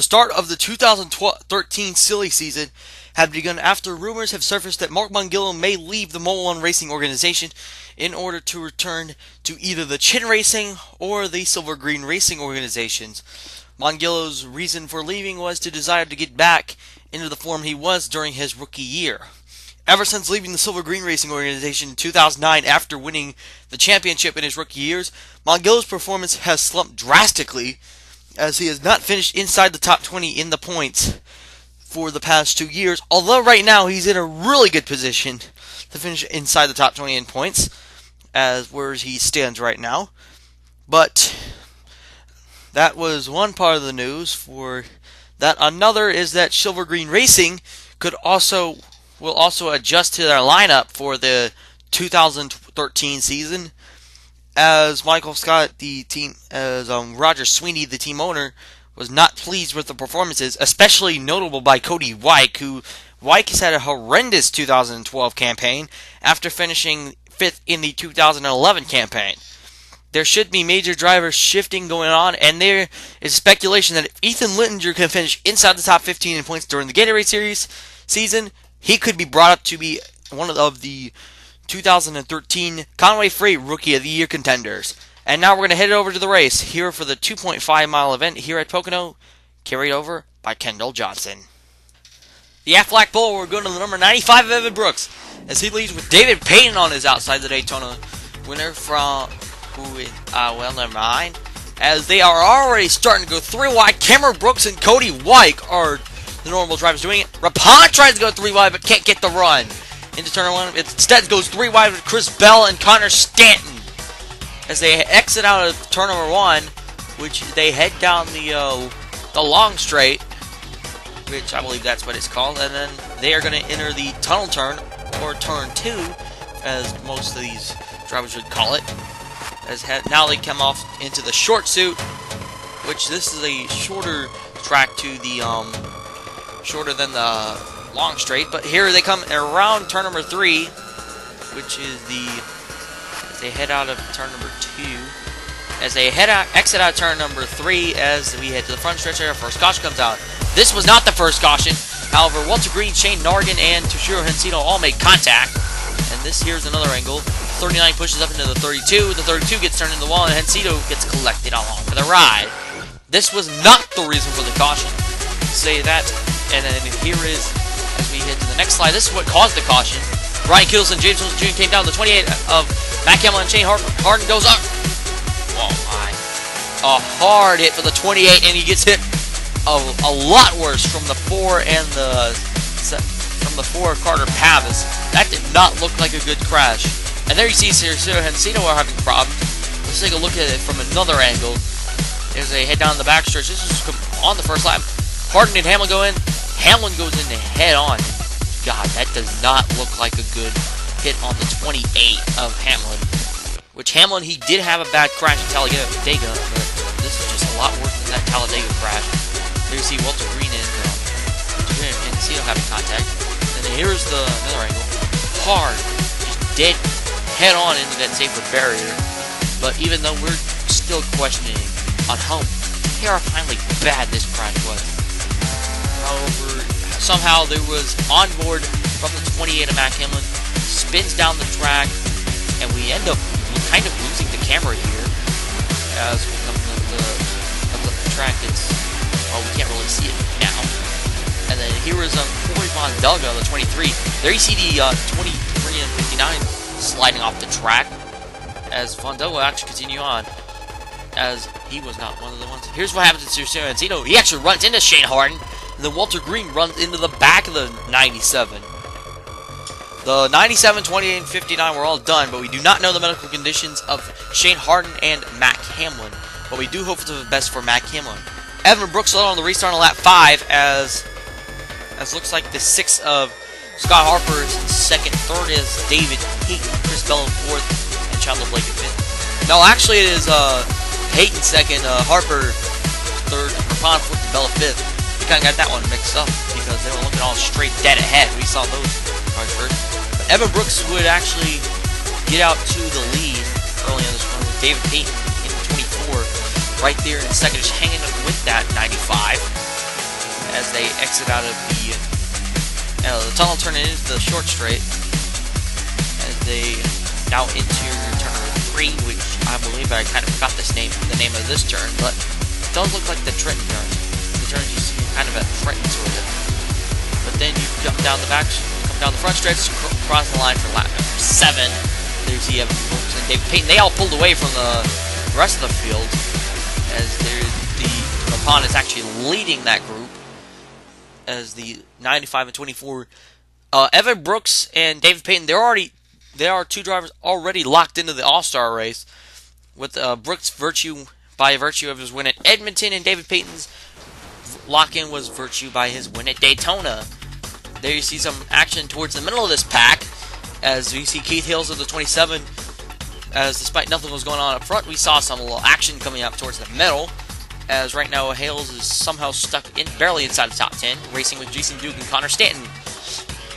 start of the 2013 silly season have begun after rumors have surfaced that Mark Mongillo may leave the Mobil 1 Racing organization in order to return to either the Chin Racing or the Silver Green Racing organizations. Mongillo's reason for leaving was to desire to get back into the form he was during his rookie year. Ever since leaving the Silver Green Racing organization in 2009 after winning the championship in his rookie years, Mongillo's performance has slumped drastically, as he has not finished inside the top 20 in the points for the past 2 years, although right now he's in a really good position to finish inside the top 20 in points, as where he stands right now. But that was one part of the news. For that, another is that Silver Green Racing will also adjust to their lineup for the 2013 season, as Michael Scott, Roger Sweeney, the team owner, was not pleased with the performances, especially notable by Cody Weick, who Weick has had a horrendous 2012 campaign after finishing 5th in the 2011 campaign. There should be major driver shifting going on, and there is speculation that if Ethan Littinger can finish inside the top 15 in points during the Gatorade Series season, he could be brought up to be one of the 2013 Conway Freight Rookie of the Year contenders. And now we're going to head over to the race here for the 2.5-mile event here at Pocono, carried over by Kendall Johnson. The Aflac Bowl, we're going to the number 95 of Evan Brooks, as he leads with David Payton on his outside the Daytona winner from, well, never mind, as they are already starting to go 3 wide. Cameron Brooks and Cody Weick are the normal drivers doing it. Rapon tries to go 3 wide but can't get the run into turn 1. Instead goes 3 wide with Chris Bell and Connor Stanton as they exit out of turn number 1, which they head down the long straight, which I believe that's what it's called, and then they are going to enter the tunnel turn, or turn 2, as most of these drivers would call it. Now they come off into the short suit, which this is a shorter track to the shorter than the long straight, but here they come around turn number 3, which is as they head out of turn number 2, as they exit out turn number 3, as we head to the front stretch there. First caution comes out. This was not the first caution. However, Walter Green, Shane Nargan, and Toshiro Hensito all make contact, and this here's another angle. 39 pushes up into the 32. The 32 gets turned into the wall, and Hensito gets collected along for the ride. This was not the reason for the caution. Say that. And then here is, as we head to the next slide, this is what caused the caution. Ryan Keels and James Wilson Jr. came down. The 28 of Matt Campbell and Shane Harden goes up. Oh my. A hard hit for the 28, and he gets hit a lot worse from the 4 and from the 4 Carter Pavis. That did not look like a good crash. And there you see Toshiro Hensito are having problems. Let's take a look at it from another angle. As they head down the backstretch. This is on the first lap. Harden and Hamlin go in. Hamlin goes in head on. God, that does not look like a good hit on the 28 of Hamlin. Which Hamlin, he did have a bad crash in Talladega, but this is just a lot worse than that Talladega crash. There you see Walter Green and Cito having contact. And then here's another angle. Hard, just dead head on into that safer barrier. But even though we're still questioning on how terrifyingly bad this crash was, however, somehow there was onboard from the 28 of Matt Hamlin, spins down the track, and we end up kind of losing the camera here as we come up the track. We can't really see it now. And then here is Corey Von Dugga, the 23. There you see the 23 and 59 sliding off the track as Von Dugga will actually continue on, as he was not one of the ones. Here's what happens to Toshiro Hensito. He actually runs into Shane Harden, and then Walter Green runs into the back of the 97. The 97, 28, and 59 were all done, but we do not know the medical conditions of Shane Harden and Matt Hamlin. But we do hope for the best for Matt Hamlin. Evan Brooks led on the restart on lap 5, as looks like the 6 of Scott Harper is in second. Third is David Payton, Chris Bell in fourth, and Chandler Blake in fifth. No, actually it is Payton second, Harper third, Rapon fourth, and Bell fifth. We kind of got that one mixed up because they were looking all straight dead ahead. We saw those cars first. But Evan Brooks would actually get out to the lead early in this one with David Payton in 24 right there in second, just hanging with that 95. as they exit out of the tunnel, turning into the short straight, as they now into turn number 3, which I believe I kind of forgot the name of this turn, but it does look like the Trenton turn. The turn you see kind of at Trenton sort of. But then you jump down the back, come down the front stretch, cross the line for lap number 7. There you see Evan Brooks and David Payton. They all pulled away from the rest of the field, as the pond is actually leading that group, as the 95 and 24. Evan Brooks and David Payton, there are 2 drivers already locked into the All-Star race, with Brooks by virtue of his win at Edmonton, and David Payton's lock-in was virtue by his win at Daytona. There you see some action towards the middle of this pack, as you see Keith Hales of the 27, as despite nothing was going on up front, we saw some little action coming up towards the middle, as right now Hales is somehow stuck barely inside the top 10, racing with Jason Duke and Connor Stanton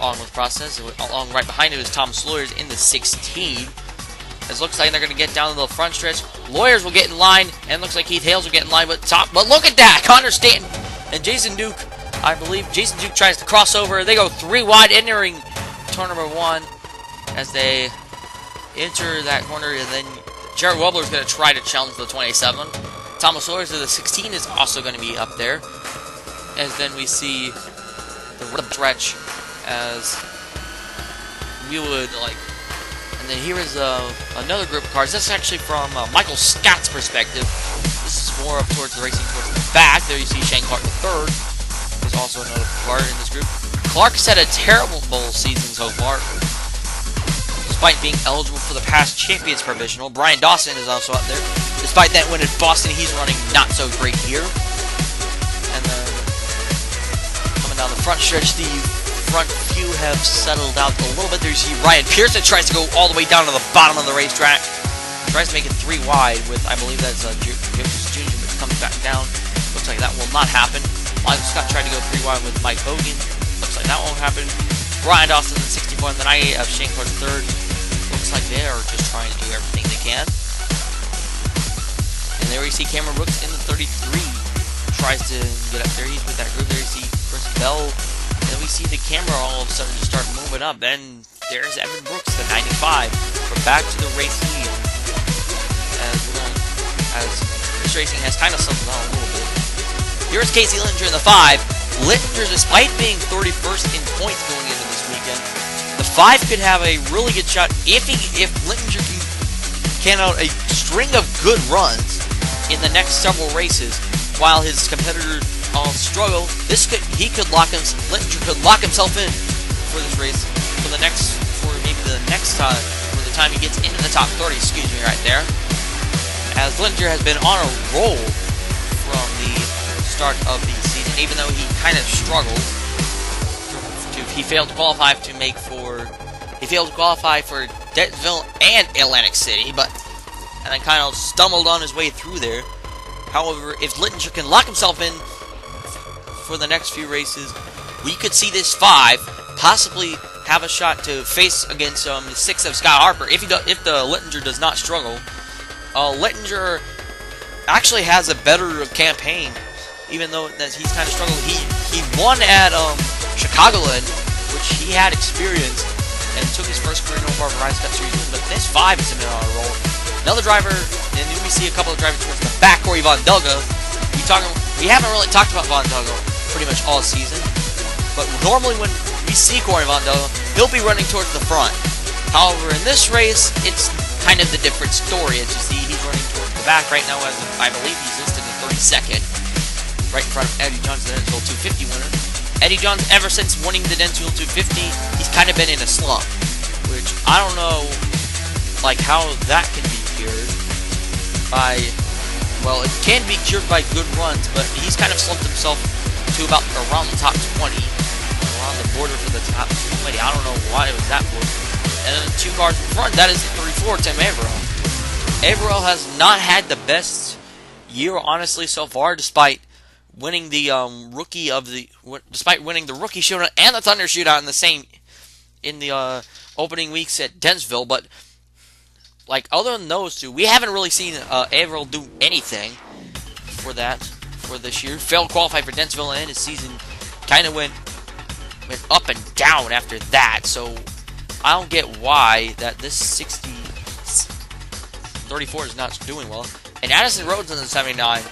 along with the process. Along right behind him is Tom Sawyers in the 16. As looks like they're going to get down to the front stretch. Lawyers will get in line, and looks like Keith Hales will get in line with top. But look at that! Connor Stanton and Jason Duke. I believe Jason Duke tries to cross over. They go 3 wide, entering turn number 1 as they enter that corner, and then Jared Webler is going to try to challenge the 27. Thomas Sawyers of the 16 is also going to be up there. As then we see the stretch, as we would like. And then here is another group of cars. This is actually from Michael Scott's perspective. This is more up towards the racing towards the back. There you see Shane Clark III. There's also another car in this group. Clark has had a terrible bowl season so far, despite being eligible for the past champions provisional. Brian Dawson is also up there. Despite that win at Boston, he's running not so great here. And then coming down the front stretch, the front few have settled out a little bit. There's Ryan Pearson tries to go all the way down to the bottom of the racetrack. Tries to make it 3 wide with, I believe that's Junior, but comes back down. Looks like that will not happen. Michael Scott tried to go 3 wide with Mike Hogan. Looks like that won't happen. Brian Dawson in 64, and then I have Shane Clark III. Looks like they are just trying to do everything they can. And there you see Cameron Brooks in the 33. Tries to get up there. He's with that group. There you see Chris Bell. And then we see the camera all of a sudden just start moving up. Then there's Evan Brooks, the 95. We're back to the race lead. As this racing has kind of settled down a little bit. Here's Casey Littinger in the 5. Littinger, despite being 31st in points going into this weekend, the 5 could have a really good shot if Littinger can out a string of good runs in the next several races, while his competitors all struggle. Littinger could lock himself in for this race for the next time, for the time he gets into the top 30. Excuse me, right there. As Littinger has been on a roll from the start of the season, even though he kind of struggled. He failed to qualify for Dentonville and Atlantic City, and then kind of stumbled on his way through there. However, if Littinger can lock himself in for the next few races, we could see this 5 possibly have a shot to face against the 6 of Scott Harper. If the Littinger does not struggle, Littinger actually has a better campaign, even though that he's kind of struggled. He won at Chicagoland, which he had experience, and took his first career NOVAR Verizon Cup Series win. But this 5 is a minute on a roll. Another driver, and then we see a couple of drivers towards the back. Corey Von Dulga. We haven't really talked about Von Dulga pretty much all season, but normally when we see Corey Von Dulga, he'll be running towards the front. However, in this race, it's kind of the different story. As you see, he's running towards the back right now, as I believe he's listed in 32nd, right in front of Eddie Johns, the Dentonville 250 winner. Eddie Johns, ever since winning the Dentonville 250, he's kind of been in a slump, which I don't know, like, how that can be cured by, well, it can be cured by good runs, but he's kind of slumped himself to about around the top 20, around the border for the top 20. I don't know why it was that border. And then 2 cars in front, that is the 34, Tim Averill. Averill has not had the best year, honestly, so far, despite winning the rookie shootout and the Thunder shootout in the opening weeks at Dentonville. But like, other than those 2, we haven't really seen Averill do anything for this year. Failed to qualify for Dentonville and his season kind of went up and down after that. So I don't get why that this 34 is not doing well. And Addison Rhodes in the 79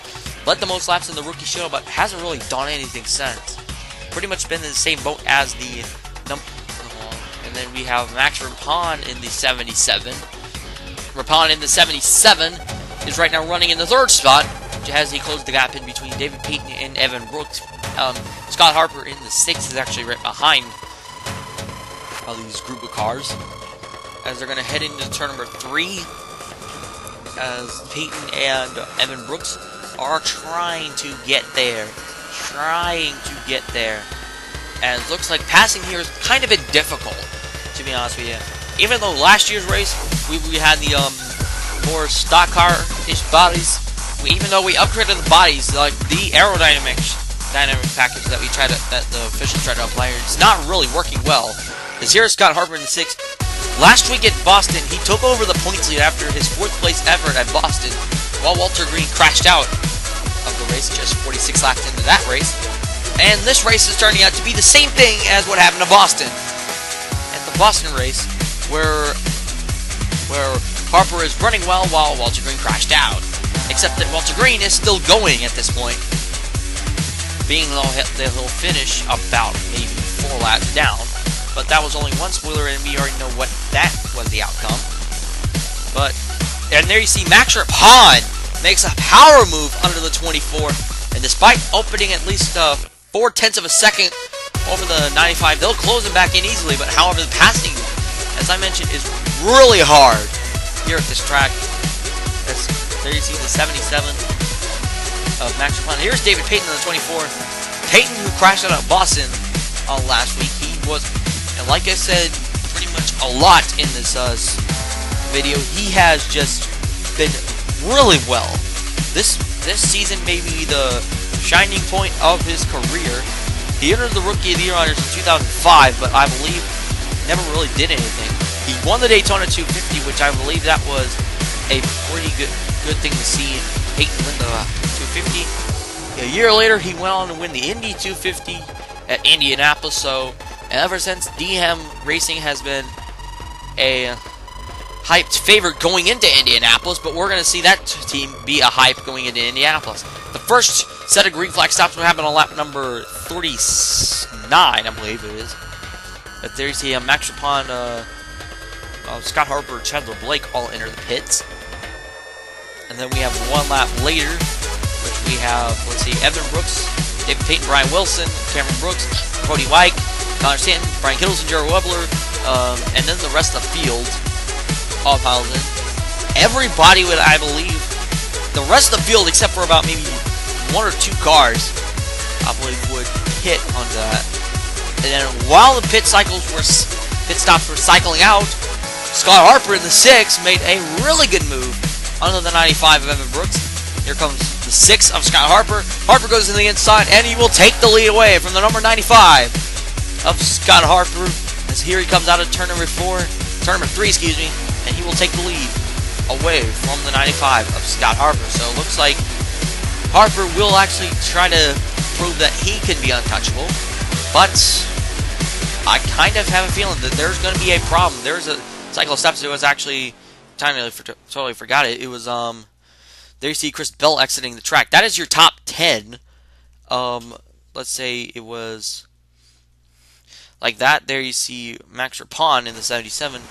led the most laps in the Rookie Shield, but hasn't really done anything since. Pretty much been in the same boat as the and then we have Max Rapon in the 77. Rapon in the 77 is right now running in the 3rd spot, as he closed the gap in between David Payton and Evan Brooks. Scott Harper in the 6th is actually right behind these group of cars, as they're going to head into turn number 3, as Payton and Evan Brooks are trying to get there. And it looks like passing here is kind of a bit difficult, to be honest with you. Even though last year's race, we had the more stock car-ish bodies, even though we upgraded the bodies, like the aerodynamic package that the officials tried to apply, it's not really working well. As here is Scott Harper in the 6th. Last week at Boston, he took over the points lead after his 4th place effort at Boston, while Walter Green crashed out of the race just 46 laps into that race. And this race is turning out to be the same thing as what happened to Boston. At the Boston race, where Harper is running well while Walter Green crashed out. Except that Walter Green is still going at this point, being that he'll finish about maybe 4 laps down. But that was only one spoiler, and we already know what that was the outcome. And there you see Max Rapon makes a power move under the 24, and despite opening at least 0.4 of a second over the 95, they'll close him back in easily. But however, the passing, as I mentioned, is really hard here at this track. There you see the 77 of Max Rapon. Here's David Payton on the 24. Payton, who crashed out at Boston last week, he was, and like I said, pretty much a lot in this video, he has just been really well. This season may be the shining point of his career. He entered the Rookie of the Year honors in 2005, but I believe never really did anything. He won the Daytona 250, which I believe that was a pretty good thing to see Payton win the 250. A year later, he went on to win the Indy 250 at Indianapolis. So, ever since, DM Racing has been a hyped favorite going into Indianapolis, but we're going to see that team be a hype going into Indianapolis. The first set of green flag stops will happen on lap number 39, I believe it is. But there you see Max Rapon, Scott Harper, Chandler Blake all enter the pits. And then we have 1 lap later, which we have, let's see, Evan Brooks, David Payton, Brian Wilson, Cameron Brooks, Cody White, Connor Stanton, Brian Kittles, and Jared Webler, and then the rest of the field all piled in. Everybody would, I believe, the rest of the field, except for about maybe 1 or 2 cars, I believe would hit onto that. And then while the pit stops were cycling out, Scott Harper in the 6 made a really good move under the 95 of Evan Brooks. Here comes the 6 of Scott Harper. Harper goes to the inside, and he will take the lead away from the number 95 of Scott Harper. As here he comes out of turn number 3, excuse me, and he will take the lead away from the 95 of Scott Harper. So it looks like Harper will actually try to prove that he can be untouchable, but I kind of have a feeling that there's going to be a problem. There's a cycle of steps that was actually totally forgot it. It was there you see Chris Bell exiting the track. That is your top 10. Let's say it was like that. There you see Max Rapon in the 77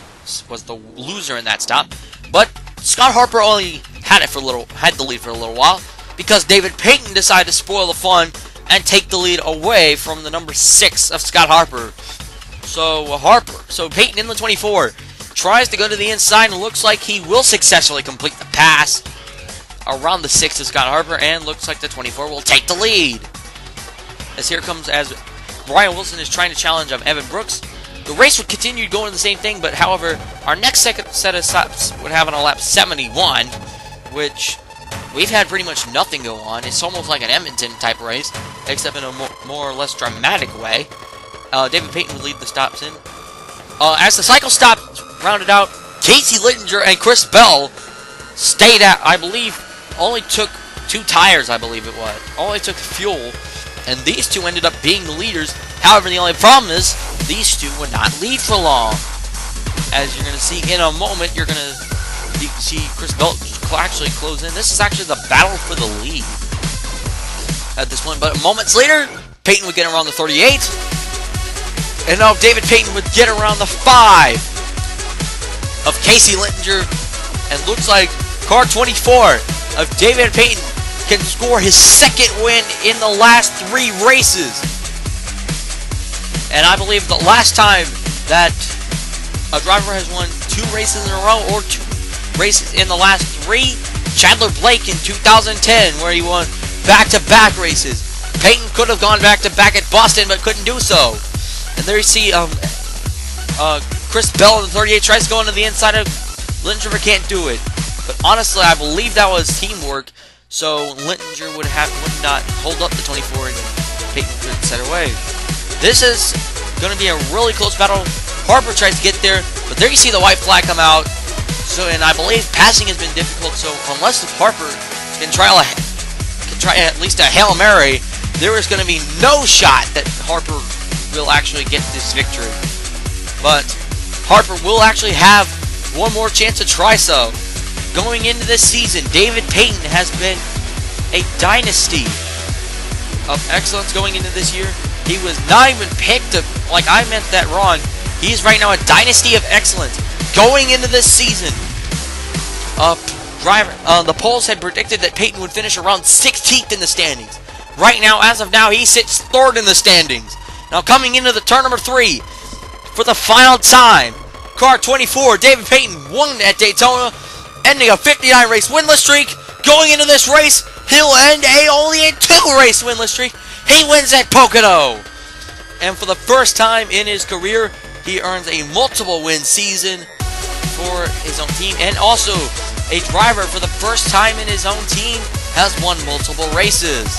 was the loser in that stop, but Scott Harper only had the lead for a little while because David Payton decided to spoil the fun and take the lead away from the number 6 of Scott Harper. So Payton in the 24 tries to go to the inside, and looks like he will successfully complete the pass around the 6 of Scott Harper, and looks like the 24 will take the lead. As Brian Wilson is trying to challenge Evan Brooks. The race would continue going the same thing, but however, our next second set of stops would happen on lap 71, which we've had pretty much nothing go on. It's almost like an Edmonton type race, except in a more or less dramatic way. David Payton would lead the stops in. As the cycle stop rounded out, Casey Littinger and Chris Bell stayed at, I believe, only took 2 tires, I believe it was. Only took fuel And these two ended up being the leaders. However, the only problem is these two would not lead for long. As you're going to see in a moment, you're going to see Chris Belt actually close in. This is actually the battle for the lead at this point. But moments later, Peyton would get around the 38. And now David Payton would get around the 5 of Casey Littinger. And looks like car 24 of David Payton can score his second win in the last 3 races. And I believe the last time that a driver has won 2 races in a row or 2 races in the last 3, Chandler Blake in 2010, where he won back-to-back races. Payton could have gone back-to-back at Boston, but couldn't do so. And there you see Chris Bell in the 38 tries to go into the inside of Littinger, but can't do it. But honestly, I believe that was teamwork, so Littinger would not hold up the 24 and Payton could set away. This is going to be a really close battle. Harper tries to get there, but there you see the white flag come out. So, and I believe passing has been difficult, so unless Harper can try at least a Hail Mary, there is going to be no shot that Harper will actually get this victory. But Harper will actually have one more chance to try so. Going into this season, David Payton has been a dynasty of excellence going into this year. He was not even picked up, like I meant that wrong. He's right now a dynasty of excellence. Going into this season, the polls had predicted that Payton would finish around 16th in the standings. Right now, as of now, he sits 3rd in the standings. Now coming into the turn number 3, for the final time, car 24, David Payton won at Daytona, ending a 59 race winless streak. Going into this race, he'll end only a 2 race winless streak. He wins at Pocono. And for the first time in his career, he earns a multiple win season for his own team. And also, a driver for the first time in his own team has won multiple races.